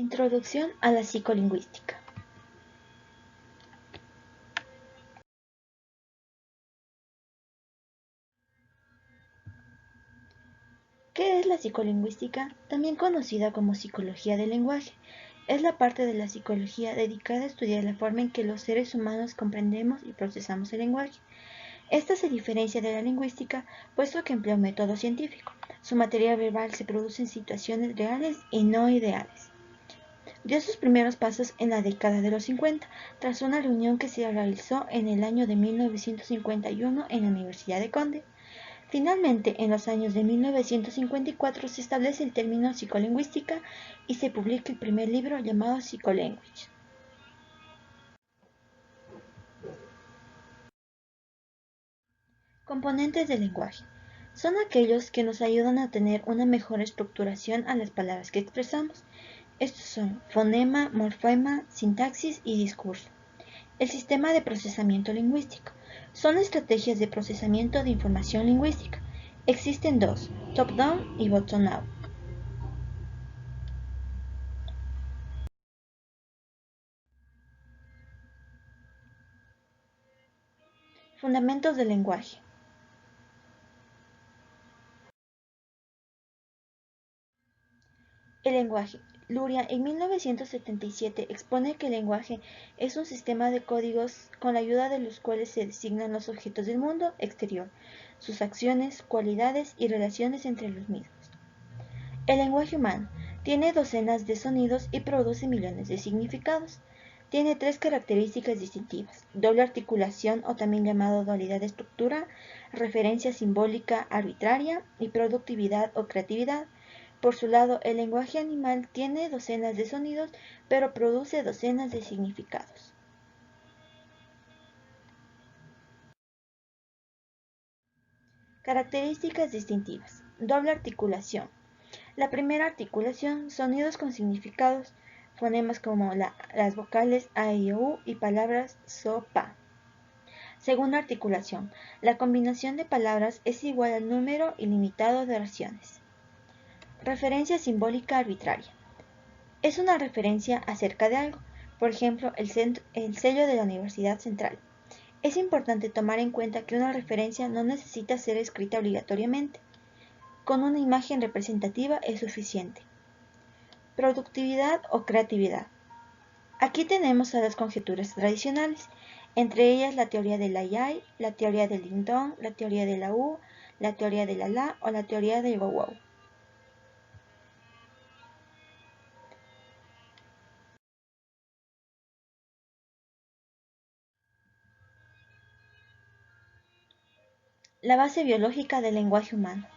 Introducción a la psicolingüística. ¿Qué es la psicolingüística? También conocida como psicología del lenguaje. Es la parte de la psicología dedicada a estudiar la forma en que los seres humanos comprendemos y procesamos el lenguaje. Esta se diferencia de la lingüística, puesto que emplea un método científico. Su material verbal se produce en situaciones reales y no ideales. Dio sus primeros pasos en la década de los 50, tras una reunión que se realizó en el año de 1951 en la Universidad de Conde. Finalmente, en los años de 1954 se establece el término psicolingüística y se publica el primer libro llamado Psycholanguage. Componentes del lenguaje. Son aquellos que nos ayudan a tener una mejor estructuración a las palabras que expresamos. Estos son fonema, morfema, sintaxis y discurso. El sistema de procesamiento lingüístico. Son estrategias de procesamiento de información lingüística. Existen dos, top-down y bottom-up. Fundamentos del lenguaje. El lenguaje. Luria en 1977 expone que el lenguaje es un sistema de códigos con la ayuda de los cuales se designan los objetos del mundo exterior, sus acciones, cualidades y relaciones entre los mismos. El lenguaje humano tiene docenas de sonidos y produce millones de significados. Tiene tres características distintivas: doble articulación o también llamado dualidad de estructura, referencia simbólica arbitraria y productividad o creatividad. Por su lado, el lenguaje animal tiene docenas de sonidos, pero produce docenas de significados. Características distintivas. Doble articulación. La primera articulación, sonidos con significados, fonemas como las vocales a, i, o, u y palabras so, pa. Segunda articulación, la combinación de palabras es igual al número ilimitado de oraciones. Referencia simbólica arbitraria. Es una referencia acerca de algo, por ejemplo, el sello de la Universidad Central. Es importante tomar en cuenta que una referencia no necesita ser escrita obligatoriamente. Con una imagen representativa es suficiente. Productividad o creatividad. Aquí tenemos a las conjeturas tradicionales, entre ellas la teoría de la yay, la teoría del ding-dong, la teoría de la u, la teoría de la o la teoría del wow-wow. La base biológica del lenguaje humano.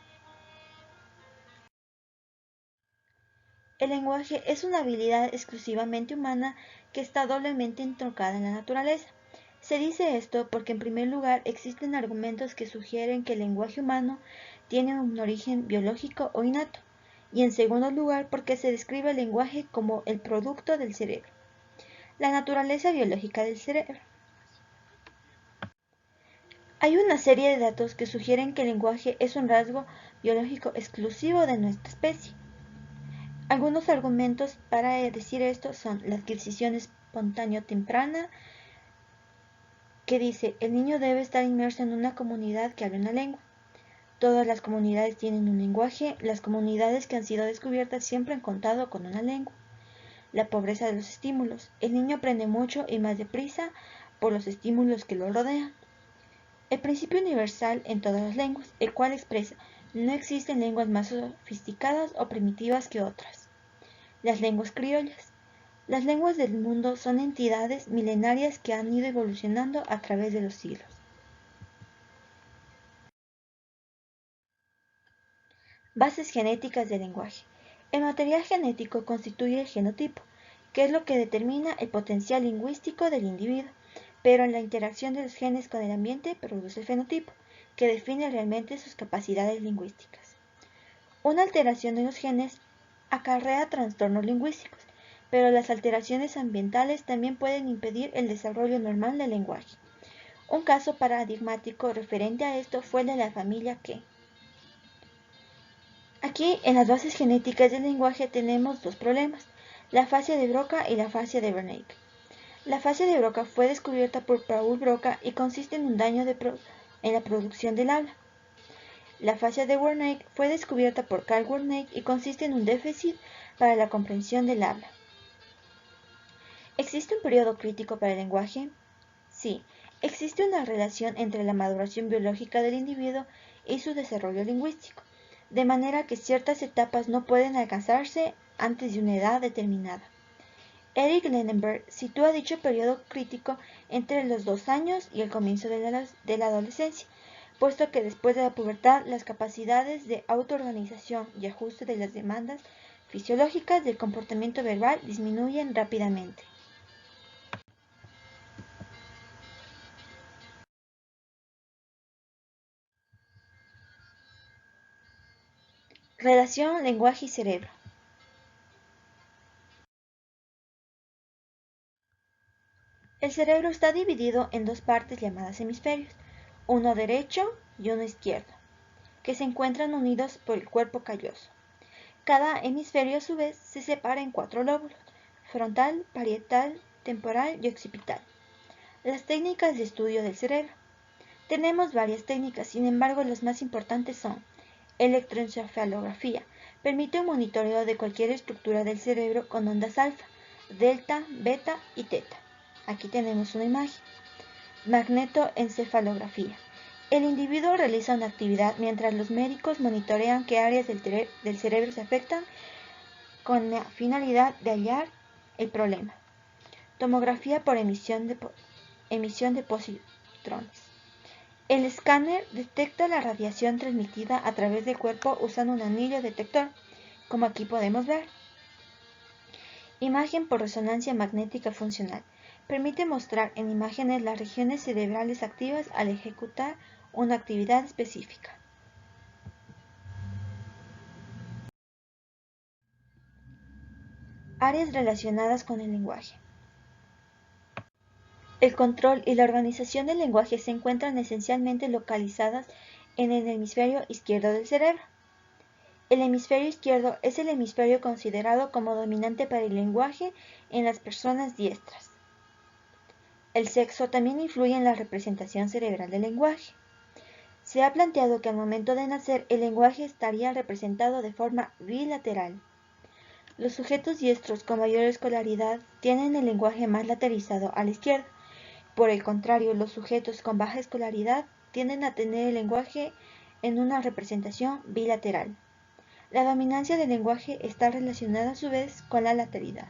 El lenguaje es una habilidad exclusivamente humana que está doblemente entroncada en la naturaleza. Se dice esto porque en primer lugar existen argumentos que sugieren que el lenguaje humano tiene un origen biológico o innato, y en segundo lugar porque se describe el lenguaje como el producto del cerebro. La naturaleza biológica del cerebro. Hay una serie de datos que sugieren que el lenguaje es un rasgo biológico exclusivo de nuestra especie. Algunos argumentos para decir esto son la adquisición espontánea temprana, que dice el niño debe estar inmerso en una comunidad que habla una lengua. Todas las comunidades tienen un lenguaje, las comunidades que han sido descubiertas siempre han contado con una lengua. La pobreza de los estímulos. El niño aprende mucho y más deprisa por los estímulos que lo rodean. El principio universal en todas las lenguas, el cual expresa no existen lenguas más sofisticadas o primitivas que otras. Las lenguas criollas. Las lenguas del mundo son entidades milenarias que han ido evolucionando a través de los siglos. Bases genéticas del lenguaje. El material genético constituye el genotipo, que es lo que determina el potencial lingüístico del individuo, pero la interacción de los genes con el ambiente produce el fenotipo, que define realmente sus capacidades lingüísticas. Una alteración en los genes acarrea trastornos lingüísticos, pero las alteraciones ambientales también pueden impedir el desarrollo normal del lenguaje. Un caso paradigmático referente a esto fue el de la familia K. Aquí, en las bases genéticas del lenguaje tenemos dos problemas. la fascia de Broca y la fascia de Wernicke. La fascia de Broca fue descubierta por Paul Broca y consiste en un daño en la producción del habla. La fascia de Wernicke fue descubierta por Carl Wernicke y consiste en un déficit para la comprensión del habla. ¿Existe un periodo crítico para el lenguaje? Sí, existe una relación entre la maduración biológica del individuo y su desarrollo lingüístico, de manera que ciertas etapas no pueden alcanzarse antes de una edad determinada. Eric Lenenberg sitúa dicho periodo crítico entre los 2 años y el comienzo de la adolescencia, puesto que después de la pubertad las capacidades de autoorganización y ajuste de las demandas fisiológicas del comportamiento verbal disminuyen rápidamente. Relación lenguaje y cerebro. El cerebro está dividido en 2 partes llamadas hemisferios, uno derecho y uno izquierdo, que se encuentran unidos por el cuerpo calloso. Cada hemisferio a su vez se separa en 4 lóbulos: frontal, parietal, temporal y occipital. Las técnicas de estudio del cerebro. Tenemos varias técnicas, sin embargo las más importantes son: electroencefalografía. Permite un monitoreo de cualquier estructura del cerebro con ondas alfa, delta, beta y teta. Aquí tenemos una imagen. Magnetoencefalografía. El individuo realiza una actividad mientras los médicos monitorean qué áreas del cerebro se afectan con la finalidad de hallar el problema. Tomografía por emisión de positrones. El escáner detecta la radiación transmitida a través del cuerpo usando un anillo detector, como aquí podemos ver. Imagen por resonancia magnética funcional. Permite mostrar en imágenes las regiones cerebrales activas al ejecutar una actividad específica. Áreas relacionadas con el lenguaje. El control y la organización del lenguaje se encuentran esencialmente localizadas en el hemisferio izquierdo del cerebro. El hemisferio izquierdo es el hemisferio considerado como dominante para el lenguaje en las personas diestras. El sexo también influye en la representación cerebral del lenguaje. Se ha planteado que al momento de nacer el lenguaje estaría representado de forma bilateral. Los sujetos diestros con mayor escolaridad tienen el lenguaje más lateralizado a la izquierda. Por el contrario, los sujetos con baja escolaridad tienden a tener el lenguaje en una representación bilateral. La dominancia del lenguaje está relacionada a su vez con la lateralidad.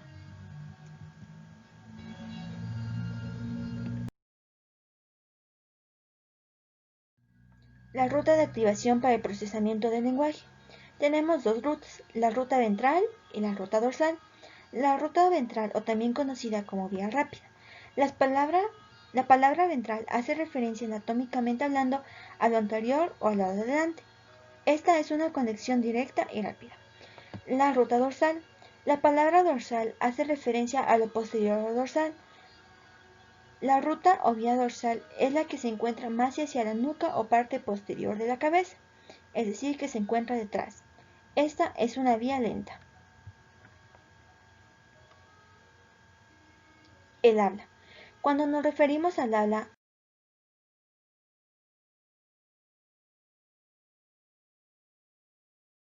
La ruta de activación para el procesamiento del lenguaje. Tenemos 2 rutas, la ruta ventral y la ruta dorsal. La ruta ventral, o también conocida como vía rápida. La palabra ventral hace referencia anatómicamente hablando a lo anterior o al lado de delante. Esta es una conexión directa y rápida. La ruta dorsal. La palabra dorsal hace referencia a lo posterior o dorsal. La ruta o vía dorsal es la que se encuentra más hacia la nuca o parte posterior de la cabeza, es decir, que se encuentra detrás. Esta es una vía lenta. El habla. Cuando nos referimos al habla,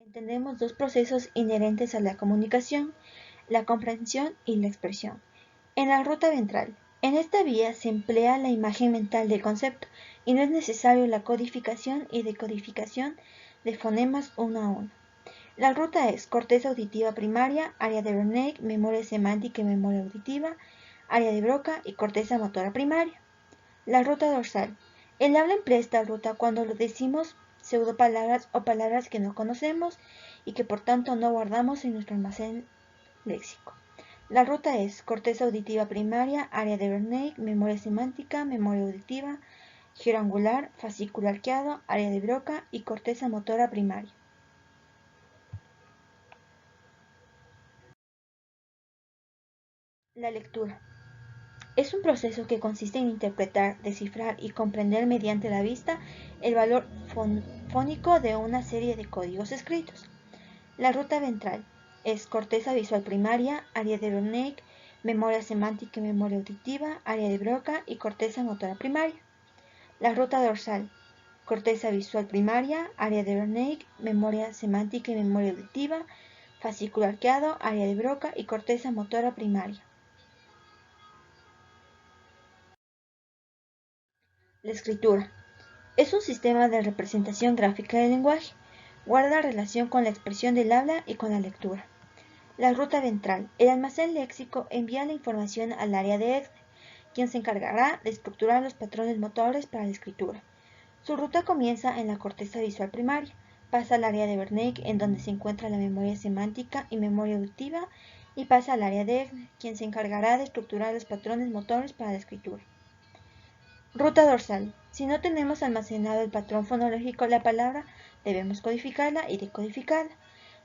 entendemos 2 procesos inherentes a la comunicación: la comprensión y la expresión. En la ruta ventral, en esta vía se emplea la imagen mental del concepto y no es necesario la codificación y decodificación de fonemas uno a uno. La ruta es corteza auditiva primaria, área de Wernicke, memoria semántica y memoria auditiva, área de Broca y corteza motora primaria. La ruta dorsal. El habla emplea esta ruta cuando lo decimos pseudopalabras o palabras que no conocemos y que por tanto no guardamos en nuestro almacén léxico. La ruta es corteza auditiva primaria, área de Wernicke, memoria semántica, memoria auditiva, giro angular, fascículo arqueado, área de Broca y corteza motora primaria. La lectura. Es un proceso que consiste en interpretar, descifrar y comprender mediante la vista el valor fónico de una serie de códigos escritos. La ruta ventral. es corteza visual primaria, área de Wernicke, memoria semántica y memoria auditiva, área de Broca y corteza motora primaria. La ruta dorsal, corteza visual primaria, área de Wernicke, memoria semántica y memoria auditiva, fascículo arqueado, área de Broca y corteza motora primaria. La escritura es un sistema de representación gráfica del lenguaje. Guarda relación con la expresión del habla y con la lectura. La ruta ventral. El almacén léxico envía la información al área de Exner, quien se encargará de estructurar los patrones motores para la escritura. Su ruta comienza en la corteza visual primaria, pasa al área de Wernicke, en donde se encuentra la memoria semántica y memoria auditiva, y pasa al área de Exner, quien se encargará de estructurar los patrones motores para la escritura. Ruta dorsal. Si no tenemos almacenado el patrón fonológico de la palabra, debemos codificarla y decodificarla.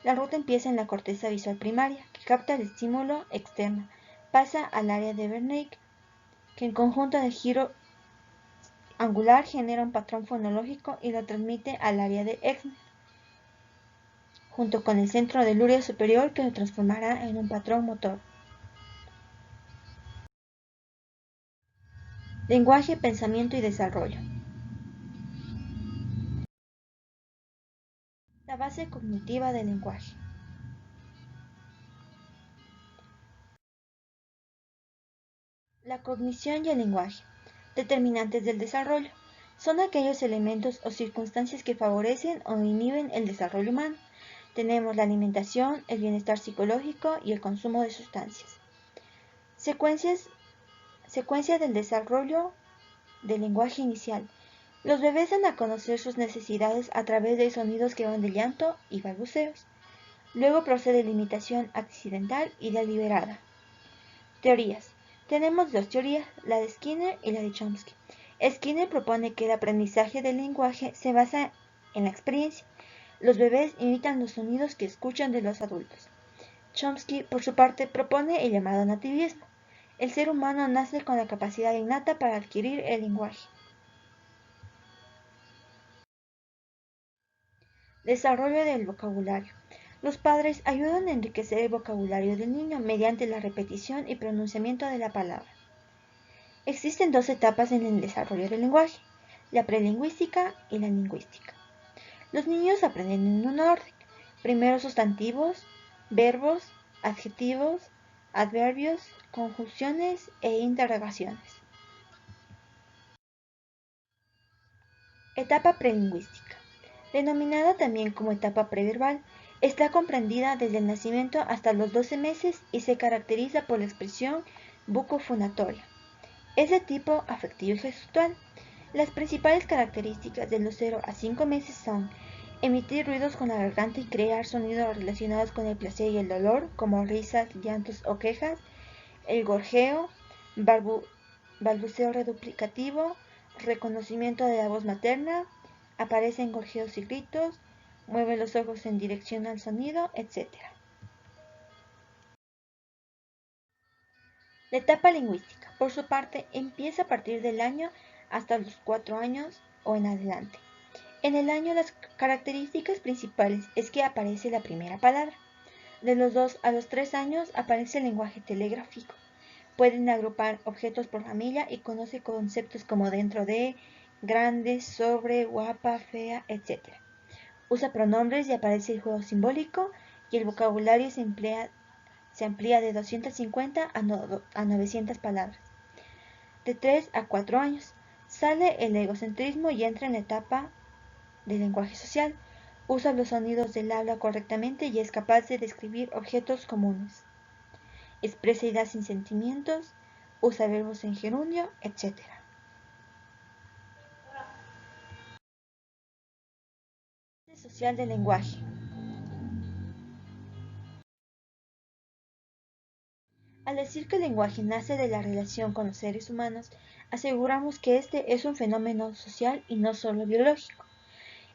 La ruta empieza en la corteza visual primaria, que capta el estímulo externo, pasa al área de Wernicke, que en conjunto de giro angular genera un patrón fonológico y lo transmite al área de Exner, junto con el centro de Luria superior, que lo transformará en un patrón motor. Lenguaje, pensamiento y desarrollo. La base cognitiva del lenguaje. La cognición y el lenguaje, determinantes del desarrollo, son aquellos elementos o circunstancias que favorecen o inhiben el desarrollo humano. Tenemos la alimentación, el bienestar psicológico y el consumo de sustancias. Secuencia del desarrollo del lenguaje inicial. Los bebés dan a conocer sus necesidades a través de sonidos que van de llanto y balbuceos. Luego procede la imitación accidental y deliberada. Teorías. Tenemos dos teorías, la de Skinner y la de Chomsky. Skinner propone que el aprendizaje del lenguaje se basa en la experiencia. Los bebés imitan los sonidos que escuchan de los adultos. Chomsky, por su parte, propone el llamado nativismo. El ser humano nace con la capacidad innata para adquirir el lenguaje. Desarrollo del vocabulario. Los padres ayudan a enriquecer el vocabulario del niño mediante la repetición y pronunciamiento de la palabra. Existen dos etapas en el desarrollo del lenguaje, la prelingüística y la lingüística. Los niños aprenden en un orden, primero sustantivos, verbos, adjetivos, adverbios, conjunciones e interrogaciones. Etapa prelingüística. Denominada también como etapa preverbal, está comprendida desde el nacimiento hasta los 12 meses y se caracteriza por la expresión bucofonatoria. Es de tipo afectivo y gestual. Las principales características de los 0 a 5 meses son emitir ruidos con la garganta y crear sonidos relacionados con el placer y el dolor, como risas, llantos o quejas, el gorjeo, balbuceo reduplicativo, reconocimiento de la voz materna, aparecen gorjeos y gritos, mueve los ojos en dirección al sonido, etc. La etapa lingüística, por su parte, empieza a partir del año hasta los 4 años o en adelante. En el año las características principales es que aparece la primera palabra. De los 2 a los 3 años aparece el lenguaje telegráfico. Pueden agrupar objetos por familia y conoce conceptos como dentro de, grande, sobre, guapa, fea, etc. Usa pronombres y aparece el juego simbólico y el vocabulario se amplía de 250 a 900 palabras. De 3 a 4 años sale el egocentrismo y entra en la etapa del lenguaje social. Usa los sonidos del habla correctamente y es capaz de describir objetos comunes. Expresa ideas sin sentimientos, usa verbos en gerundio, etc. Social del lenguaje. Al decir que el lenguaje nace de la relación con los seres humanos, aseguramos que este es un fenómeno social y no solo biológico.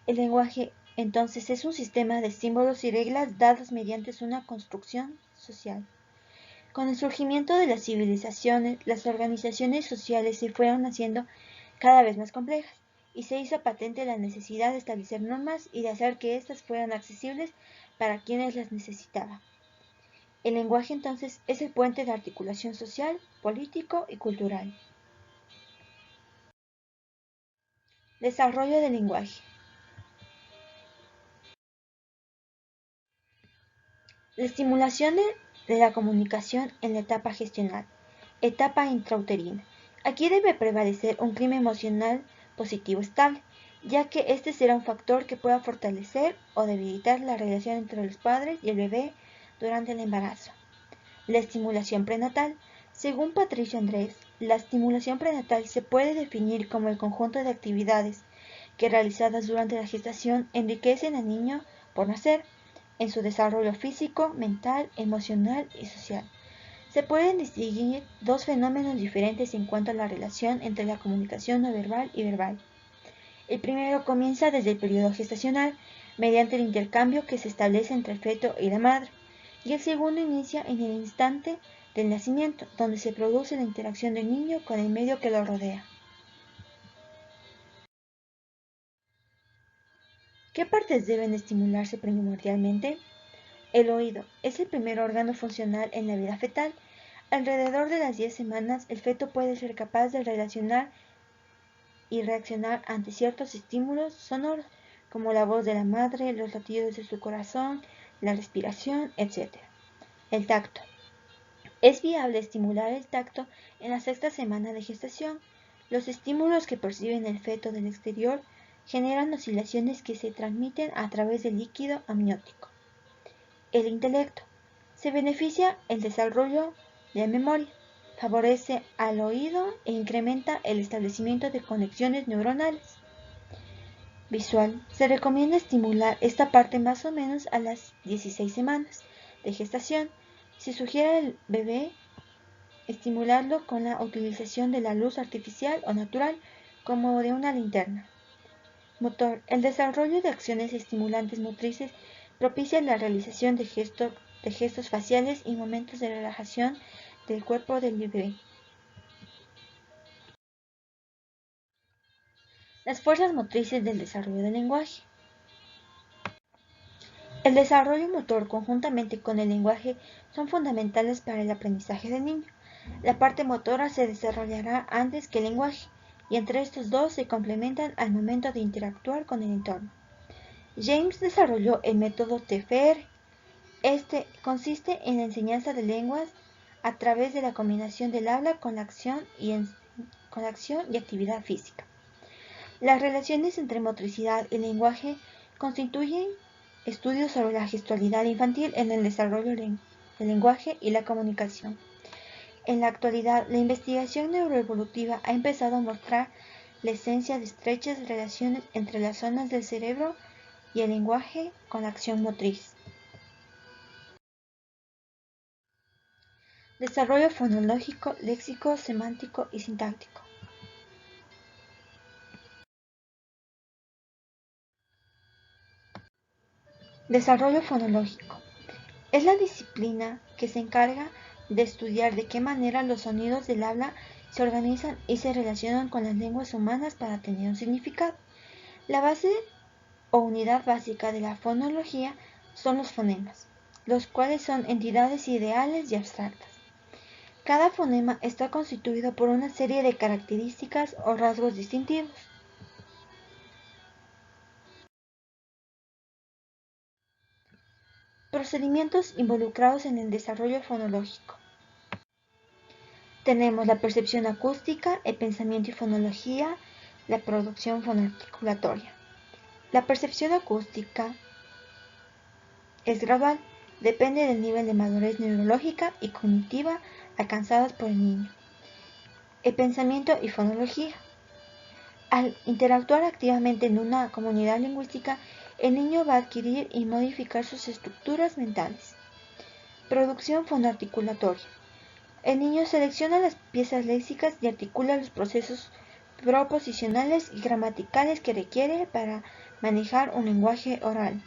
El lenguaje, entonces, es un sistema de símbolos y reglas dadas mediante una construcción social. Con el surgimiento de las civilizaciones, las organizaciones sociales se fueron haciendo cada vez más complejas y se hizo patente la necesidad de establecer normas y de hacer que éstas fueran accesibles para quienes las necesitaban. El lenguaje entonces es el puente de articulación social, político y cultural. Desarrollo del lenguaje. La estimulación de la comunicación en la etapa gestional. Etapa intrauterina. Aquí debe prevalecer un clima emocional positivo estable, ya que este será un factor que pueda fortalecer o debilitar la relación entre los padres y el bebé durante el embarazo. La estimulación prenatal. Según Patricio Andrés, la estimulación prenatal se puede definir como el conjunto de actividades que realizadas durante la gestación enriquecen al niño por nacer en su desarrollo físico, mental, emocional y social. Se pueden distinguir dos fenómenos diferentes en cuanto a la relación entre la comunicación no verbal y verbal. El primero comienza desde el periodo gestacional, mediante el intercambio que se establece entre el feto y la madre, y el segundo inicia en el instante del nacimiento, donde se produce la interacción del niño con el medio que lo rodea. ¿Qué partes deben estimularse primordialmente? El oído es el primer órgano funcional en la vida fetal. Alrededor de las 10 semanas, el feto puede ser capaz de relacionar y reaccionar ante ciertos estímulos sonoros, como la voz de la madre, los latidos de su corazón, la respiración, etc. El tacto. Es viable estimular el tacto en la sexta semana de gestación. Los estímulos que perciben el feto del exterior generan oscilaciones que se transmiten a través del líquido amniótico. El intelecto. Se beneficia el desarrollo de la memoria, favorece al oído e incrementa el establecimiento de conexiones neuronales. Visual. Se recomienda estimular esta parte más o menos a las 16 semanas de gestación. Se sugiere al bebé estimularlo con la utilización de la luz artificial o natural, como de una linterna. Motor. El desarrollo de acciones estimulantes motrices propicia la realización de gestos faciales y momentos de relajación del cuerpo del bebé. Las fuerzas motrices del desarrollo del lenguaje. El desarrollo motor conjuntamente con el lenguaje son fundamentales para el aprendizaje del niño. La parte motora se desarrollará antes que el lenguaje, y entre estos dos se complementan al momento de interactuar con el entorno. James desarrolló el método TFR. Este consiste en la enseñanza de lenguas a través de la combinación del habla con la acción y actividad física. Las relaciones entre motricidad y lenguaje constituyen estudios sobre la gestualidad infantil en el desarrollo del lenguaje y la comunicación. En la actualidad, la investigación neuroevolutiva ha empezado a mostrar la esencia de estrechas relaciones entre las zonas del cerebro y el lenguaje con la acción motriz. Desarrollo fonológico, léxico, semántico y sintáctico. Desarrollo fonológico. Es la disciplina que se encarga de estudiar de qué manera los sonidos del habla se organizan y se relacionan con las lenguas humanas para tener un significado. La base o unidad básica de la fonología son los fonemas, los cuales son entidades ideales y abstractas. Cada fonema está constituido por una serie de características o rasgos distintivos. Procedimientos involucrados en el desarrollo fonológico. Tenemos la percepción acústica, el pensamiento y fonología, la producción fonoarticulatoria. La percepción acústica es gradual, depende del nivel de madurez neurológica y cognitiva alcanzados por el niño. El pensamiento y fonología. Al interactuar activamente en una comunidad lingüística, el niño va a adquirir y modificar sus estructuras mentales. Producción fonoarticulatoria. El niño selecciona las piezas léxicas y articula los procesos proposicionales y gramaticales que requiere para manejar un lenguaje oral.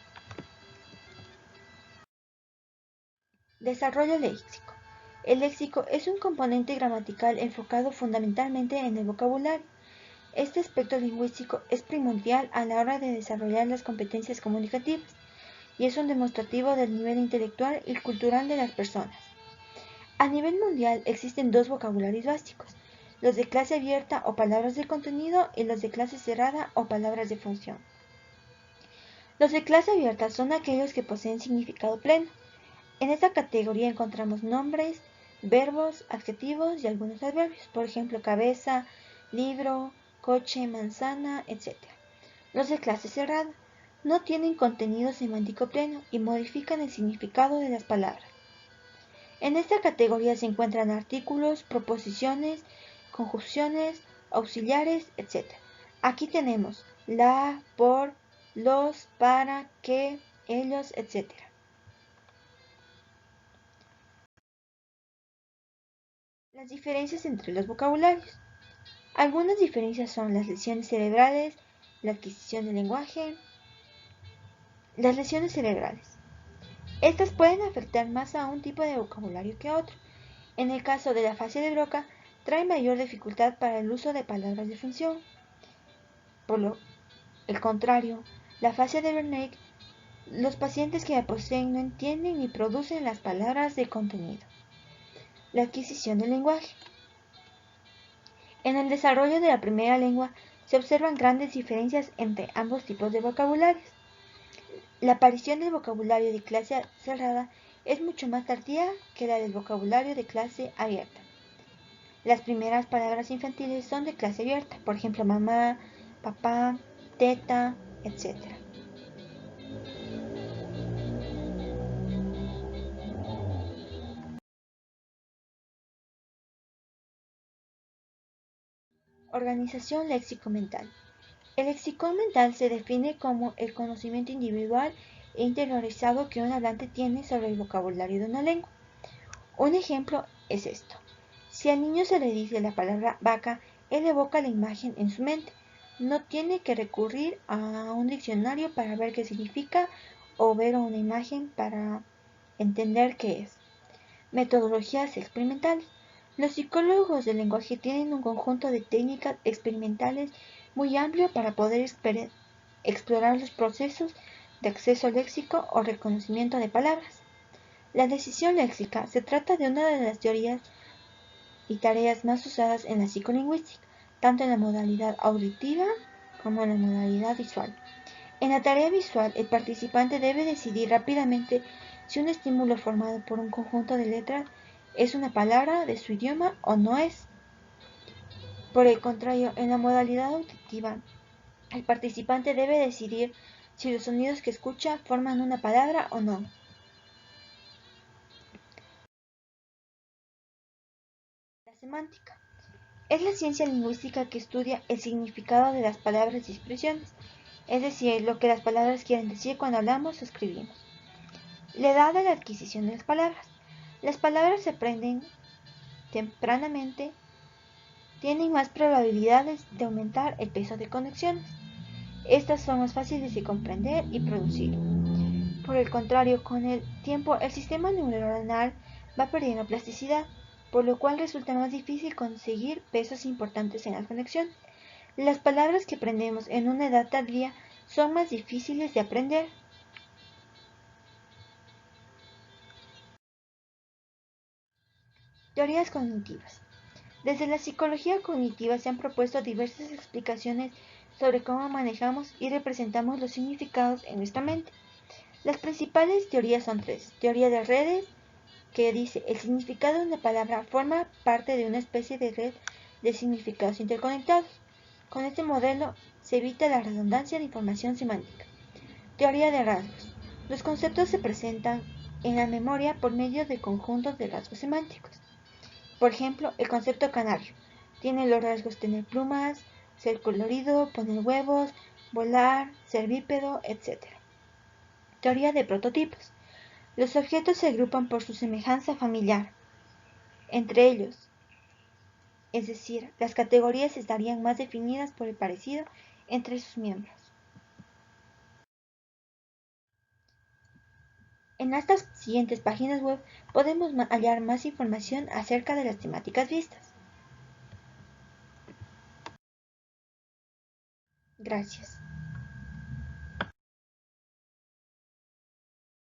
Desarrollo léxico. El léxico es un componente gramatical enfocado fundamentalmente en el vocabulario. Este aspecto lingüístico es primordial a la hora de desarrollar las competencias comunicativas. y es un demostrativo del nivel intelectual y cultural de las personas. A nivel mundial existen dos vocabularios básicos, los de clase abierta o palabras de contenido y los de clase cerrada o palabras de función. Los de clase abierta son aquellos que poseen significado pleno. En esta categoría encontramos nombres, verbos, adjetivos y algunos adverbios, por ejemplo, cabeza, libro, coche, manzana, etc. Los de clase cerrada no tienen contenido semántico pleno y modifican el significado de las palabras. En esta categoría se encuentran artículos, proposiciones, conjunciones, auxiliares, etc. Aquí tenemos la, por, los, para, que, ellos, etc. Las diferencias entre los vocabularios. Algunas diferencias son las lesiones cerebrales, la adquisición del lenguaje. Las lesiones cerebrales. Estas pueden afectar más a un tipo de vocabulario que a otro. En el caso de la afasia de Broca, trae mayor dificultad para el uso de palabras de función. Por el contrario, la afasia de Wernicke, los pacientes que la poseen no entienden ni producen las palabras de contenido. La adquisición del lenguaje. En el desarrollo de la primera lengua se observan grandes diferencias entre ambos tipos de vocabularios. La aparición del vocabulario de clase cerrada es mucho más tardía que la del vocabulario de clase abierta. Las primeras palabras infantiles son de clase abierta, por ejemplo, mamá, papá, teta, etc. Organización léxico-mental. El lexicón mental se define como el conocimiento individual e interiorizado que un hablante tiene sobre el vocabulario de una lengua. Un ejemplo es esto. Si al niño se le dice la palabra vaca, él evoca la imagen en su mente. No tiene que recurrir a un diccionario para ver qué significa o ver una imagen para entender qué es. Metodologías experimentales. Los psicólogos del lenguaje tienen un conjunto de técnicas experimentales muy amplio para poder explorar los procesos de acceso léxico o reconocimiento de palabras. La decisión léxica se trata de una de las teorías y tareas más usadas en la psicolingüística, tanto en la modalidad auditiva como en la modalidad visual. En la tarea visual, el participante debe decidir rápidamente si un estímulo formado por un conjunto de letras es una palabra de su idioma o no es. Por el contrario, en la modalidad auditiva, el participante debe decidir si los sonidos que escucha forman una palabra o no. La semántica. Es la ciencia lingüística que estudia el significado de las palabras y expresiones, es decir, lo que las palabras quieren decir cuando hablamos o escribimos. La edad de la adquisición de las palabras. Las palabras se aprenden tempranamente, tienen más probabilidades de aumentar el peso de conexiones. Estas son más fáciles de comprender y producir. Por el contrario, con el tiempo el sistema neuronal va perdiendo plasticidad, por lo cual resulta más difícil conseguir pesos importantes en las conexiones. Las palabras que aprendemos en una edad tardía son más difíciles de aprender. Teorías cognitivas. Desde la psicología cognitiva se han propuesto diversas explicaciones sobre cómo manejamos y representamos los significados en nuestra mente. Las principales teorías son tres. Teoría de redes, que dice el significado de una palabra forma parte de una especie de red de significados interconectados. Con este modelo se evita la redundancia de información semántica. Teoría de rasgos. Los conceptos se presentan en la memoria por medio de conjuntos de rasgos semánticos. Por ejemplo, el concepto canario tiene los rasgos tener plumas, ser colorido, poner huevos, volar, ser bípedo, etc. Teoría de prototipos. Los objetos se agrupan por su semejanza familiar entre ellos, es decir, las categorías estarían más definidas por el parecido entre sus miembros. En estas siguientes páginas web podemos hallar más información acerca de las temáticas vistas. Gracias.